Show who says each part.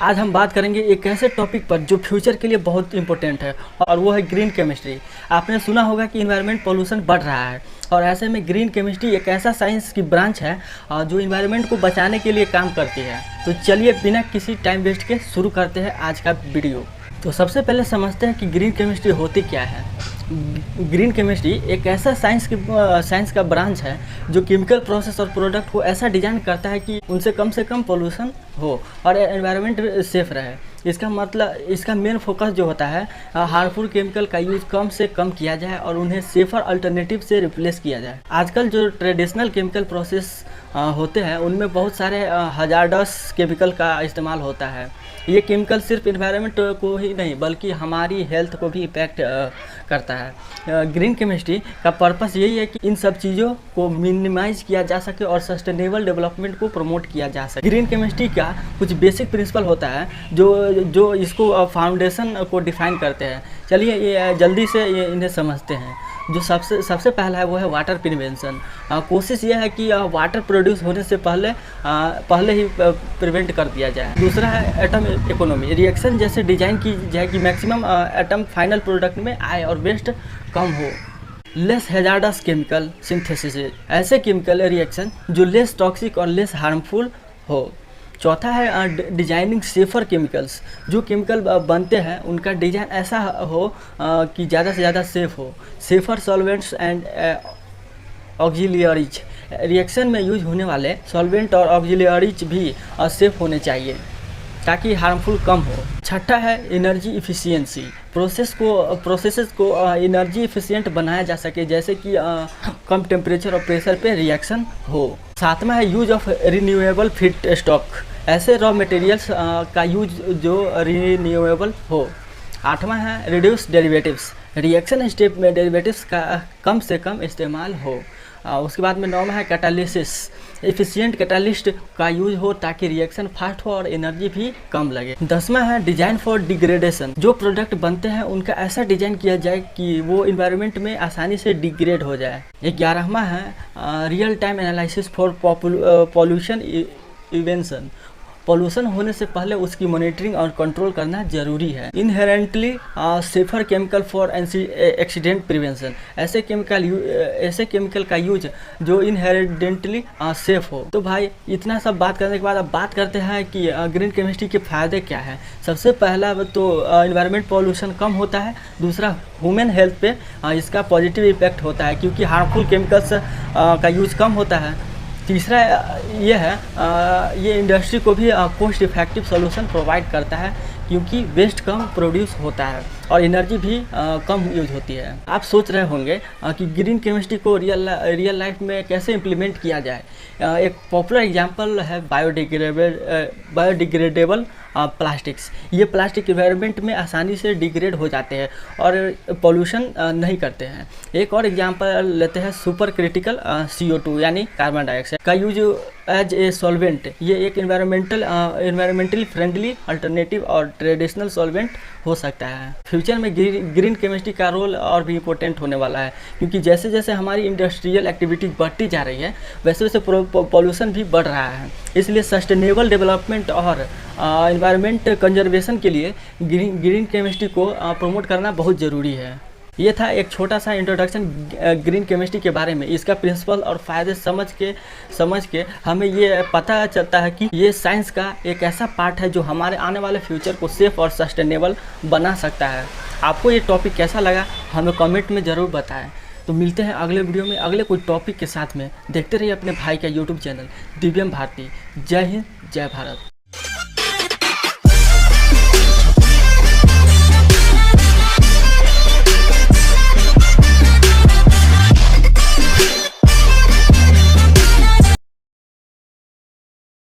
Speaker 1: आज हम बात करेंगे एक ऐसे टॉपिक पर जो फ्यूचर के लिए बहुत इंपॉर्टेंट है और वो है ग्रीन केमिस्ट्री। आपने सुना होगा कि इन्वायरमेंट पोल्यूशन बढ़ रहा है और ऐसे में ग्रीन केमिस्ट्री एक ऐसा साइंस की ब्रांच है जो इन्वायरमेंट को बचाने के लिए काम करती है। तो चलिए बिना किसी टाइम वेस्ट के शुरू करते हैं आज का वीडियो। तो सबसे पहले समझते हैं कि ग्रीन केमिस्ट्री होती क्या है। ग्रीन केमिस्ट्री एक ऐसा साइंस का ब्रांच है जो केमिकल प्रोसेस और प्रोडक्ट को ऐसा डिजाइन करता है कि उनसे कम पोल्यूशन हो और एनवायरनमेंट सेफ रहे। इसका मतलब इसका मेन फोकस जो होता है हार्मफुल केमिकल का यूज़ कम से कम किया जाए और उन्हें सेफर अल्टरनेटिव से रिप्लेस किया जाए। आजकल जो ट्रेडिशनल केमिकल प्रोसेस होते हैं उनमें बहुत सारे हजार्डस केमिकल का इस्तेमाल होता है। ये केमिकल सिर्फ इन्वायरमेंट को ही नहीं बल्कि हमारी हेल्थ को भी इफेक्ट करता है। ग्रीन केमिस्ट्री का पर्पस यही है कि इन सब चीज़ों को मिनिमाइज किया जा सके और सस्टेनेबल डेवलपमेंट को प्रमोट किया जा सके। ग्रीन केमिस्ट्री का कुछ बेसिक प्रिंसिपल होता है जो इसको फाउंडेशन को डिफाइन करते हैं। चलिए ये जल्दी से इन्हें समझते हैं। जो सबसे पहला है वो है वाटर प्रिवेंशन। कोशिश यह है कि वाटर प्रोड्यूस होने से पहले ही प्रिवेंट कर दिया जाए। दूसरा है एटम इकोनॉमी। रिएक्शन जैसे डिजाइन की जाए कि मैक्सिमम एटम फाइनल प्रोडक्ट में आए और वेस्ट कम हो। लेस हैजार्डस केमिकल सिंथेसिस, ऐसे केमिकल रिएक्शन जो लेस टॉक्सिक और लेस हार्मफुल हो। चौथा है डिजाइनिंग सेफर केमिकल्स। जो केमिकल बनते हैं उनका डिजाइन ऐसा हो कि ज़्यादा से ज़्यादा सेफ हो। Safer solvents and auxiliaries, reaction में यूज होने वाले सॉल्वेंट और ऑक्सिलियरीज भी सेफ होने चाहिए ताकि हार्मफुल कम हो। छठा है एनर्जी इफ़िशियंसी। प्रोसेसेस को एनर्जी इफ़िशियंट बनाया जा सके, जैसे कि कम टेम्परेचर और प्रेशर पे रिएक्शन हो। सातवां है use of renewable feed stock, ऐसे रॉ मटेरियल्स का यूज जो रिन्यूएबल हो। आठवां है रिड्यूस डेरिवेटिव्स, रिएक्शन स्टेप में डेरिवेटिव्स का कम से कम इस्तेमाल हो। उसके बाद में नौवां है कैटालिसिस, एफिशिएंट कैटालिस्ट का यूज हो ताकि रिएक्शन फास्ट हो और एनर्जी भी कम लगे। 10वां है डिजाइन फॉर डिग्रेडेशन, जो प्रोडक्ट बनते हैं उनका ऐसा डिजाइन किया जाए कि वो इन्वायरमेंट में आसानी से डिग्रेड हो जाए। 11वां है real time analysis for pollution prevention, pollution होने से पहले उसकी मॉनिटरिंग और कंट्रोल करना जरूरी है। Inherently safer chemical for accident prevention, ऐसे केमिकल का यूज जो इनहेरेंटली सेफ हो। तो भाई इतना सब बात करने के बाद अब बात करते हैं कि ग्रीन केमिस्ट्री के फ़ायदे क्या है। सबसे पहला तो इन्वायरमेंट पॉल्यूशन कम होता है। दूसरा ह्यूमन हेल्थ पे इसका पॉजिटिव इफेक्ट होता है क्योंकि हार्मफुल केमिकल्स का यूज कम होता है। तीसरा ये है ये इंडस्ट्री को भी कॉस्ट इफेक्टिव सॉल्यूशन प्रोवाइड करता है क्योंकि वेस्ट कम प्रोड्यूस होता है और एनर्जी भी कम यूज होती है। आप सोच रहे होंगे कि ग्रीन केमिस्ट्री को रियल लाइफ में कैसे इम्प्लीमेंट किया जाए। एक पॉपुलर एग्जांपल है बायोडिग्रेडेबल प्लास्टिक्स। ये प्लास्टिक इन्वायरमेंट में आसानी से डिग्रेड हो जाते हैं और पोल्यूशन नहीं करते हैं। एक और एग्जांपल लेते हैं सुपर क्रिटिकल CO2 यानी कार्बन डाइऑक्साइड का यूज एज ए सॉल्वेंट। ये एक इन्वायरमेंटली फ्रेंडली अल्टरनेटिव और ट्रेडिशनल सॉल्वेंट हो सकता है। फ्यूचर में ग्रीन केमिस्ट्री का रोल और भी इम्पोर्टेंट होने वाला है क्योंकि जैसे जैसे हमारी इंडस्ट्रियल एक्टिविटीज बढ़ती जा रही है वैसे वैसे पॉल्यूशन भी बढ़ रहा है। इसलिए सस्टेनेबल डेवलपमेंट और इन्वायरमेंट कंजर्वेशन के लिए ग्रीन केमिस्ट्री को प्रमोट करना बहुत ज़रूरी है। ये था एक छोटा सा इंट्रोडक्शन ग्रीन केमिस्ट्री के बारे में। इसका प्रिंसिपल और फ़ायदे समझ के हमें ये पता चलता है कि ये साइंस का एक ऐसा पार्ट है जो हमारे आने वाले फ्यूचर को सेफ और सस्टेनेबल बना सकता है। आपको ये टॉपिक कैसा लगा हमें कमेंट में ज़रूर बताएं। तो मिलते हैं अगले वीडियो में अगले कोई टॉपिक के साथ में। देखते रहिए अपने भाई का यूट्यूब चैनल दिव्यम भारती। जय हिंद, जय भारत।